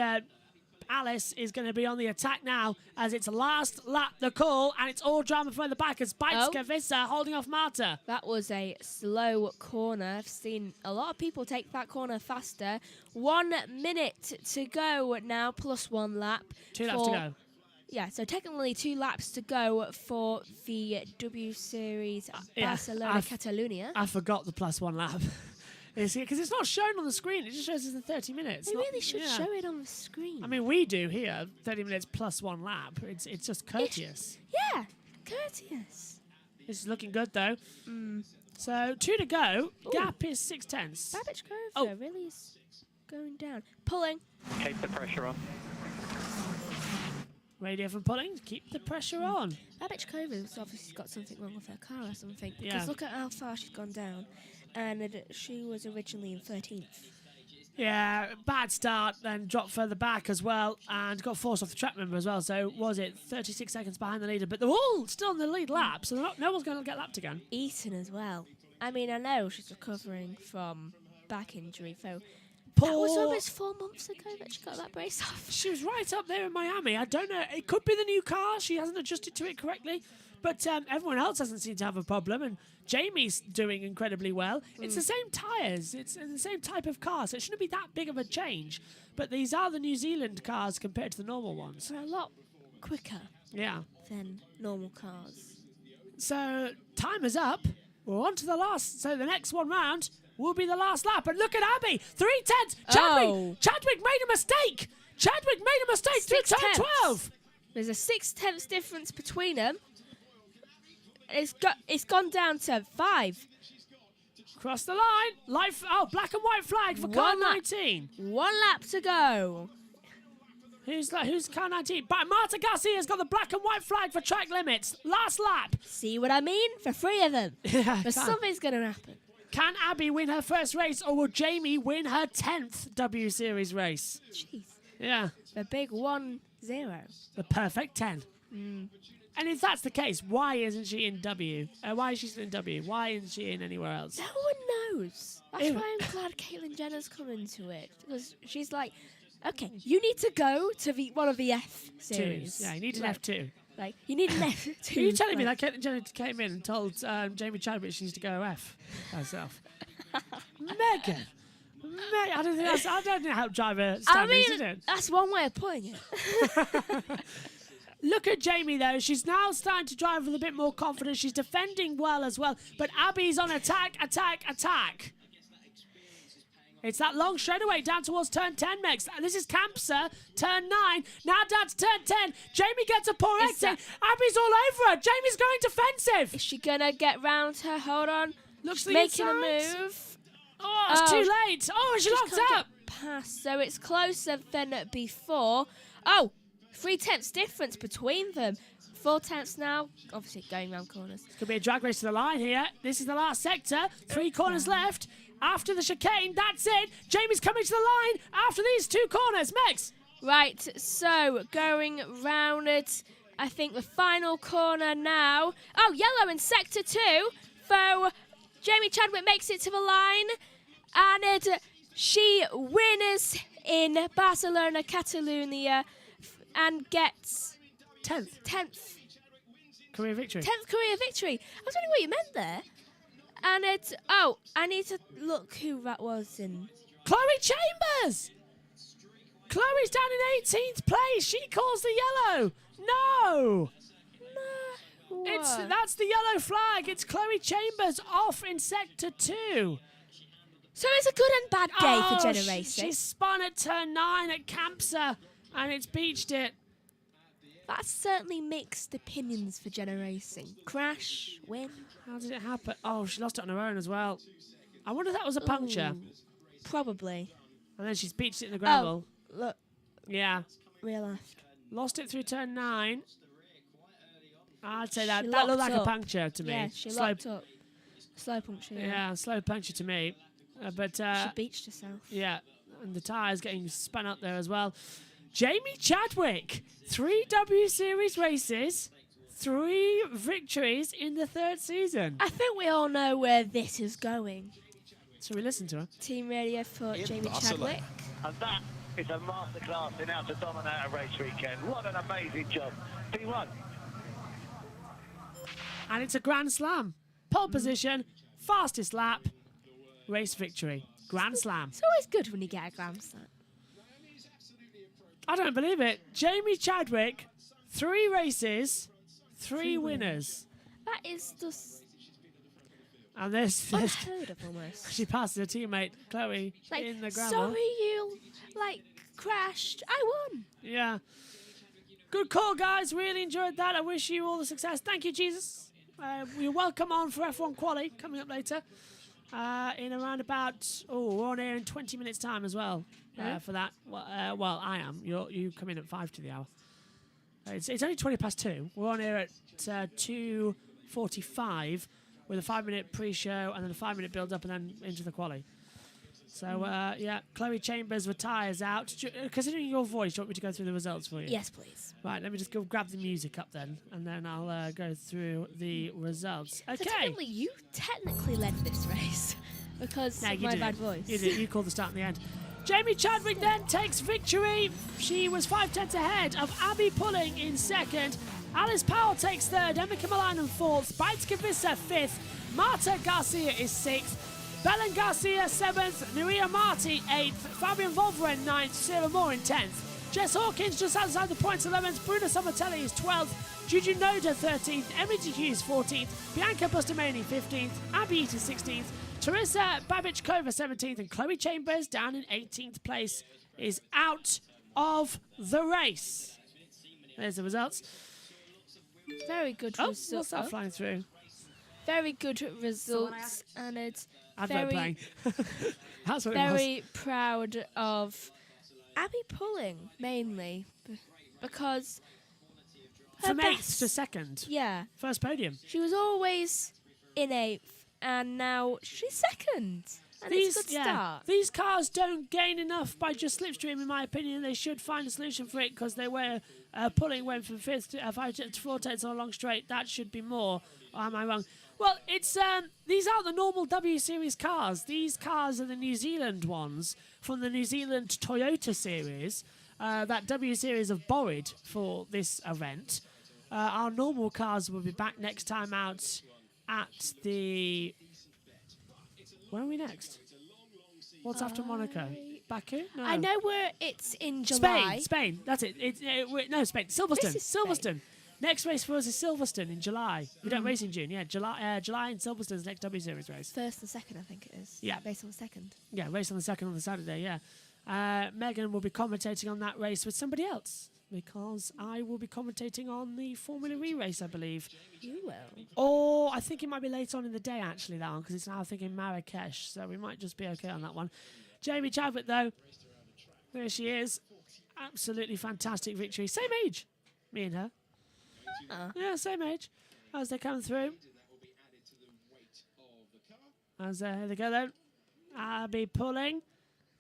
Alice is going to be on the attack now as it's last lap the call, and it's all drama from the back as Beitska Visser holding off Marta. That was a slow corner. I've seen a lot of people take that corner faster. 1 minute to go now, plus 1 lap. 2 laps to go. Yeah, so technically 2 laps to go for the W Series Barcelona Catalunya. I forgot the plus 1 lap. Because it's not shown on the screen. It just shows us the 30 minutes. They really should show it on the screen. I mean, we do here, 30 minutes plus 1 lap. It's just courteous. Yeah, courteous. This is looking good, though. So, 2 to go. Ooh. Gap is 6/10. Babbage Cove, really is going down. Pulling. Keep the pressure on. Radio from Pulling, keep the pressure on. Babbage Cove has obviously got something wrong with her car or something. Yeah. Because look at how far she's gone down. And she was originally in 13th. Yeah, bad start, then dropped further back as well, and got forced off the track member as well. So, was it 36 seconds behind the leader? But they're all still in the lead lap, so no one's going to get lapped again. Eaton as well. I mean, I know she's recovering from back injury, so... That was almost 4 months ago that she got that brace off. She was right up there in Miami. I don't know. It could be the new car. She hasn't adjusted to it correctly. But everyone else doesn't seem to have a problem. And Jamie's doing incredibly well. It's the same tyres. It's the same type of car. So it shouldn't be that big of a change. But these are the New Zealand cars compared to the normal ones. They're a lot quicker than normal cars. So time is up. We're on to the last. So the next one round will be the last lap. And look at Abby. 3/10. Chadwick made a mistake. Chadwick made a mistake through turn 12. There's a 6/10 difference between them. It's gone down to 5. Cross the line. Black and white flag for car 19. 1 lap to go. Who's car 19? But Marta Garcia's got the black and white flag for track limits. Last lap. See what I mean? For 3 of them. Yeah, But something's going to happen. Can Abby win her first race, or will Jamie win her 10th W Series race? Jeez. Yeah. The big 1-0. The perfect 10. And if that's the case, why isn't she in W? Why is she still in W? Why isn't she in anywhere else? No one knows. That's Ew. why I'm glad Caitlyn Jenner's come into it. Because she's like, okay, you need to go to one of the F series. Twos. Yeah, you need an Like- F2. Like, you need an F2. Are you telling me like- that Caitlyn Jenner came in and told Jamie Chadwick she needs to go F herself? Megan! I don't think how driver I standards, is mean, it? that's one way of putting it. Look at Jamie, though. She's now starting to drive with a bit more confidence. She's defending well as well. But Abby's on attack. It's that long straightaway down towards turn 10 next. This is Campser, turn 9. Now down to turn 10. Jamie gets a poor Is exit. that- Abby's all over her. Jamie's going defensive. Is she going to get round her? Hold on. Looks She's the making inside. a move. Oh, it's Oh. too late. Oh, she Just locked can't up. get past, so it's closer than before. Oh, 3/10 difference between them. 4/10 now, obviously going round corners. Could be a drag race to the line here. This is the last sector. 3 corners left. After the chicane, that's it. Jamie's coming to the line after these 2 corners. Mex. Right, so going round it, I think the final corner now. Oh, yellow in sector 2. So Jamie Chadwick makes it to the line, and she wins in Barcelona, Catalonia, and gets 10th Career victory. 10th career victory. I was wondering what you meant there. And it's, oh, I need to look who that was in. Chloe Chambers. Chloe's down in 18th place. She calls the yellow. No. That's the yellow flag. It's Chloe Chambers off in sector 2. So it's a good and bad day for Jenna She Racing. spun at turn 9 at Campser, and it's beached it. That's certainly mixed opinions for Jenna Racing. Crash, win. How did it happen? Oh, she lost it on her own as well. I wonder if that was a puncture. Ooh, probably. And then she's beached it in the gravel. Oh, look, Yeah. rear left. Lost it through turn 9. I'd say that She looked locked like a up. puncture to me. Yeah, she Slow- locked up. Slow puncture. Yeah, slow puncture to me. But She beached herself. yeah, and the tyres getting spun up there as well. Jamie Chadwick, 3 W Series races, 3 victories in the 3rd season. I think we all know where this is going. So we listen to her. Team radio for Jamie Barcelona. Chadwick. And that is a masterclass in how to dominate a race weekend. What an amazing job. P1. And it's a Grand Slam. Pole position, fastest lap, race victory. Grand Slam. It's always good when you get a Grand Slam. I don't believe it. Jamie Chadwick, 3 races, 3 winners. That is just And this unheard of almost. she passes her teammate Chloe Like, in the gravel. sorry you, crashed. I won. Yeah. Good call, guys. Really enjoyed that. I wish you all the success. Thank you, Jesus. You're welcome on for F1 Quali coming up later. In around about, we're on here in 20 minutes time as well for that. Well, I am. You come in at 5 to the hour. It's only 20 past 2. We're on here at 2:45 with a 5-minute pre-show and then a 5-minute build-up and then into the quali. So, yeah, Chloe Chambers retires out. Considering your voice, do you want me to go through the results for you? Yes, please. Right, let me just go grab the music up then, and then I'll go through the results. So Okay. technically, you technically led this race because No, of you my did. bad voice. You did. You called the start and the end. Jamie Chadwick then takes victory. She was 5/10 ahead of Abby Pulling in 2nd. Alice Powell takes 3rd. Emma Kimalainen 4th. Beitske-Visser 5th. Marta Garcia is 6th. Belen Garcia 7th. Nuria Marti 8th. Fabian Volveren 9th. Sarah Moore in 10th. Jess Hawkins just outside the points 11th. Bruna Somatelli is 12th. Juju Noda 13th. Emily Hughes 14th. Bianca Bustamani 15th. Abby Eaton 16th. Teresa Babic-Kova 17th. And Chloe Chambers down in 18th place is out of the race. There's the results. Very good Oh, results. what's that flying through? Very good results, and it's Advert very, playing. That's what it was. very proud of Abby Pulling, mainly, because... From her 8th best- to 2nd. Yeah. First podium. She was always in 8th, and now she's 2nd. And it's a good start. These cars don't gain enough by just slipstream, in my opinion. They should find a solution for it because they were Pulling went from 5th to 4/10 on a long straight. That should be more. Or am I wrong? Well, it's these aren't the normal W Series cars. These cars are the New Zealand ones from the New Zealand Toyota Series. That W Series have borrowed for this event. Our normal cars will be back next time out at the... Where are we next? What's after Monaco? Baku? No. I know where it's in July. Spain. That's it. No, Spain. Silverstone. This is Spain. Silverstone. Next race for us is Silverstone in July. We don't race in June. Yeah, July in Silverstone's next W Series race. 1st and 2nd, I think it is. Yeah. Based on the 2nd. Yeah, race on the 2nd on the Saturday, yeah. Megan will be commentating on that race with somebody else because I will be commentating on the Formula E race, I believe. You will. Or I think it might be later on in the day, actually, that one, because it's now, I think, in Marrakesh, so we might just be okay on that one. Jamie Chadwick, though, there she is. Absolutely fantastic victory. Same age, me and her. Yeah, same age. As they come through. Here they go, then. Abby Pulling.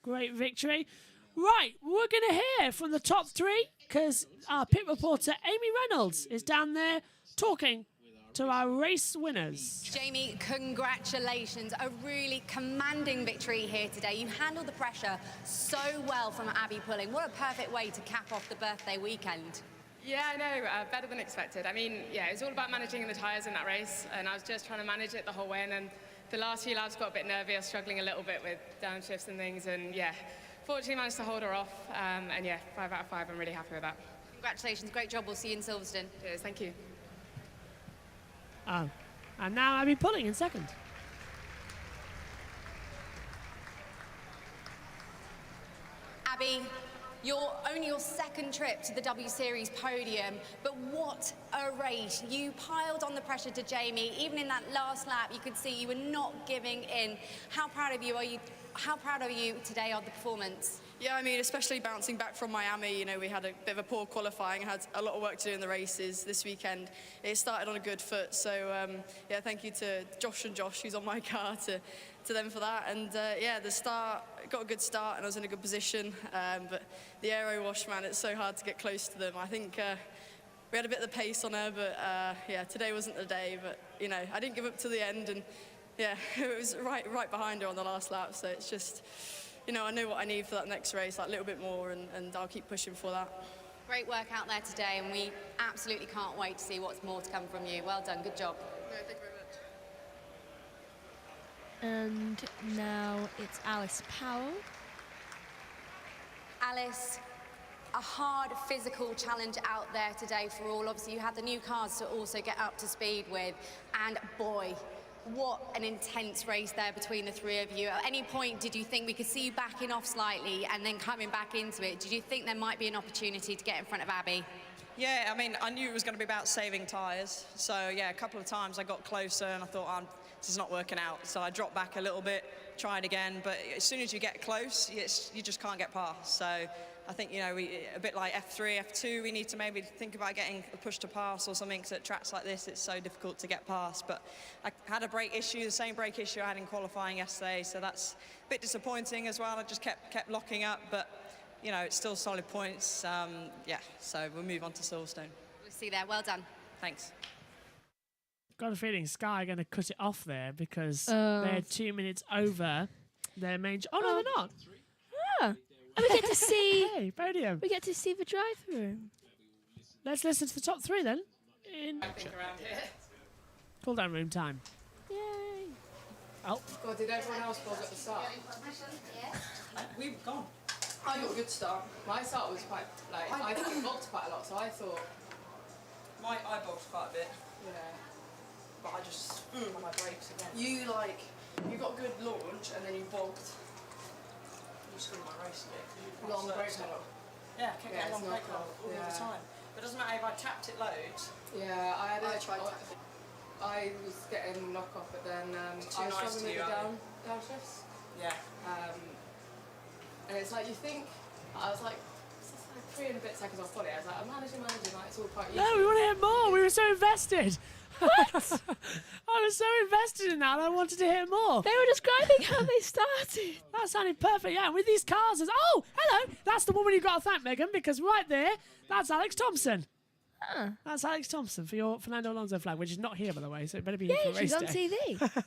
Great victory. Right, we're going to hear from the top 3 because our pit reporter, Amy Reynolds, is down there talking to our race winners. Jamie, congratulations. A really commanding victory here today. You handled the pressure so well from Abby Pulling. What a perfect way to cap off the birthday weekend. Yeah, I know, better than expected. I mean, yeah, it was all about managing the tyres in that race, and I was just trying to manage it the whole way, and then the last few laps got a bit nervy. I was struggling a little bit with downshifts and things, and yeah, fortunately managed to hold her off, and yeah, 5 out of 5, I'm really happy with that. Congratulations, great job. We'll see you in Silverstone. Cheers, thank you. Oh, and now Abby Pulling in 2nd. Abby, only your 2nd trip to the W Series podium, but what a race. You piled on the pressure to Jamie. Even in that last lap, you could see you were not giving in. How proud of you are you? How proud are you today of the performance? Yeah, I mean, especially bouncing back from Miami, you know, we had a bit of a poor qualifying, had a lot of work to do in the races this weekend. It started on a good foot, so yeah, thank you to Josh and Josh, who's on my car, to them for that. And yeah, the start, got a good start and I was in a good position, but the aero wash, man, it's so hard to get close to them. I think we had a bit of the pace on her, but yeah, today wasn't the day, but you know, I didn't give up to the end, and yeah, it was right behind her on the last lap, so it's just, you know, I know what I need for that next race, like a little bit more, and I'll keep pushing for that. Great work out there today, and we absolutely can't wait to see what's more to come from you. Well done, good job. No, thank you very much. And now it's Alice Powell. Alice, a hard physical challenge out there today for all. Obviously, you had the new cars to also get up to speed with, and boy, what an intense race there between the 3 of you. At any point, did you think we could see you backing off slightly and then coming back into it? Did you think there might be an opportunity to get in front of Abby? Yeah, I mean, I knew it was going to be about saving tyres. So, yeah, a couple of times I got closer and I thought, this is not working out. So I dropped back a little bit, tried again. But as soon as you get close, you just can't get past. So I think, you know, a bit like F3, F2, we need to maybe think about getting a push to pass or something, because at tracks like this, it's so difficult to get past. But I had a brake issue, the same brake issue I had in qualifying yesterday, so that's a bit disappointing as well. I just kept locking up, but, you know, it's still solid points. Yeah, so we'll move on to Silverstone. We'll see you there. Well done. Thanks. Got a feeling Sky are going to cut it off there because they're 2 minutes over their main... Oh, no, they're not. Ah. And we get to see. Hey, podium. We get to see the drive-through. Let's listen to the top 3 then. Cool down room time. Yay! Oh. God, did everyone else bog at the start? We've gone. I got a good start. My start was quite, like, I think it bogged quite a lot, so I thought... I bogged quite a bit, Yeah. but I just on my brakes again. You got a good launch and then you bogged. You screwed my race a bit. Long brake pedal. Yeah, kept getting long it's not brake pedal cool. all the time. But it doesn't matter if I tapped it loads. Yeah, I tried to. I was getting knock off, but then I was nice struggling to with you, the aren't downshifts. Yeah. And it's like you think I was like, it's just like 3 and a bit seconds off body. I was like, I'm managing, like, it's all quite easy. No, we want to hear more. We were so invested. What? I was so invested in that, and I wanted to hear more. They were describing how they started. That sounded perfect, yeah. With these cars, oh, hello. That's the woman you've got to thank, Megan, because right there, that's Alex Thompson. Huh. That's Alex Thompson for your Fernando Alonso flag, which is not here, by the way, so it better be here Yeah, for race she's on day. TV.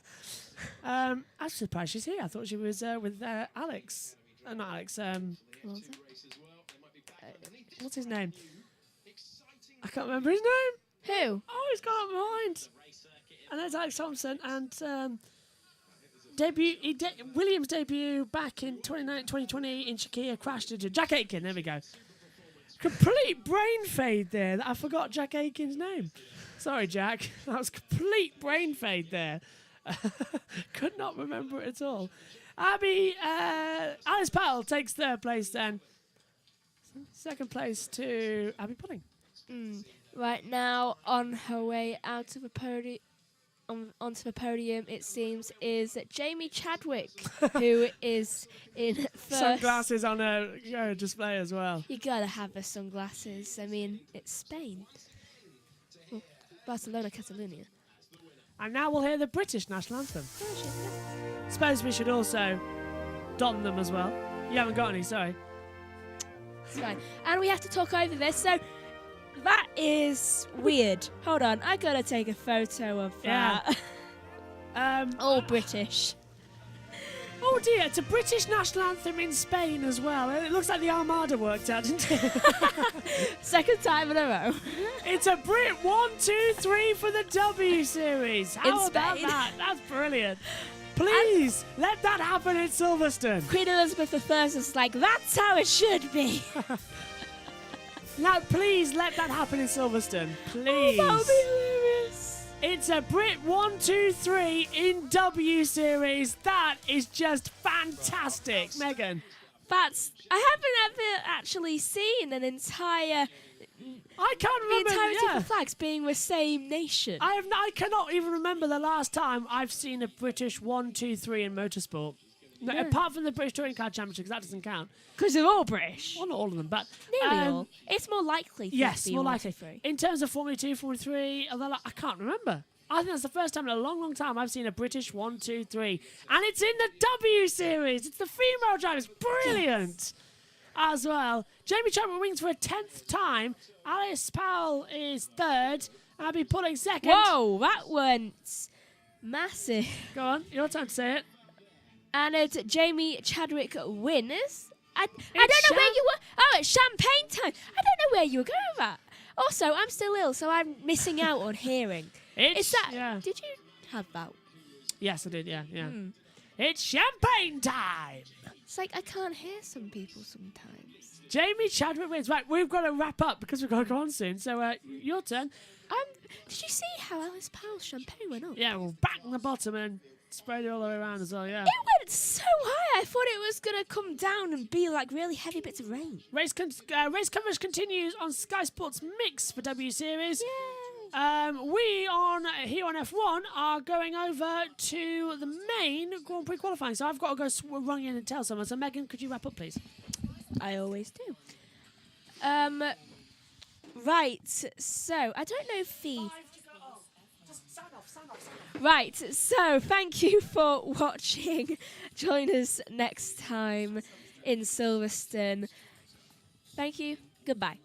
I'm surprised she's here. I thought she was with Alex. Not Alex. What's his name? I can't remember his name. Who? Oh, he's gone up behind. And there's Alex Thompson. And Williams' debut back in 2020 in Shakir crashed into Jack Aitken. There we go. Complete brain fade there. I forgot Jack Aitken's name. Sorry, Jack. That was complete brain fade there. Could not remember it at all. Alice Powell takes 3rd place then. 2nd place to Abby Pudding. Right now, on her way out of the podium, onto the podium, it seems, is Jamie Chadwick, who is in 1st. Sunglasses on a display as well. You gotta have the sunglasses. I mean, it's Spain. Well, Barcelona, Catalonia. And now we'll hear the British national anthem. Suppose we should also don them as well. You haven't got any, sorry. It's fine. And we have to talk over this, so that is weird. Hold on, I gotta take a photo of that. All British. Oh dear, it's a British national anthem in Spain as well. It looks like the Armada worked out, didn't it? 2nd time in a row. It's a Brit 1, 2, 3 for the W Series. How about Spain. that? That's brilliant. Please, let that happen in Silverstone. Queen Elizabeth I is like, that's how it should be. Now, please let that happen in Silverstone. Please. Oh, that would be hilarious. It's a Brit 1, 2, 3 in W Series. That is just fantastic. Megan. I haven't ever actually seen an entire... I can't remember the entirety of the flags being the same nation. I cannot even remember the last time I've seen a British 1, 2, 3 in motorsport. No, apart from the British Touring Car Championship, because that doesn't count. Because they're all British. Well, not all of them, but... Nearly all. It's more likely to yes, be more 1, likely. 2, 3. In terms of Formula 2, Formula 3, I can't remember. I think that's the first time in a long, long time I've seen a British 1, 2, 3. And it's in the W Series. It's the female drivers. Brilliant. Yes. As well. Jamie Chadwick wins for a 10th time. Alice Powell is 3rd. Abby Pudding 2nd. Whoa, that went massive. Go on, your time to say it. And it's Jamie Chadwick wins. I don't know where you were. Oh, it's champagne time. I don't know where you were going with that. Also, I'm still ill, so I'm missing out on hearing. Is that? Yeah. Did you have that? Yes, I did. Yeah. It's champagne time. It's like I can't hear some people sometimes. Jamie Chadwick wins. Right, we've got to wrap up because we've got to go on soon. So your turn. Did you see how Alice Powell's champagne went up? Yeah, well, back in the bottom and sprayed it all the way around as well. Yeah. It went so high. I thought it was gonna come down and be like really heavy bits of rain. Race coverage continues on Sky Sports Mix for W Series. Yay. We here on F1 are going over to the main Grand Prix qualifying. So I've got to go run in and tell someone. So Megan, could you wrap up, please? I always do. Right. So I don't know if the. Sign off. Right, so thank you for watching. Join us next time in Silverstone. Thank you. Goodbye.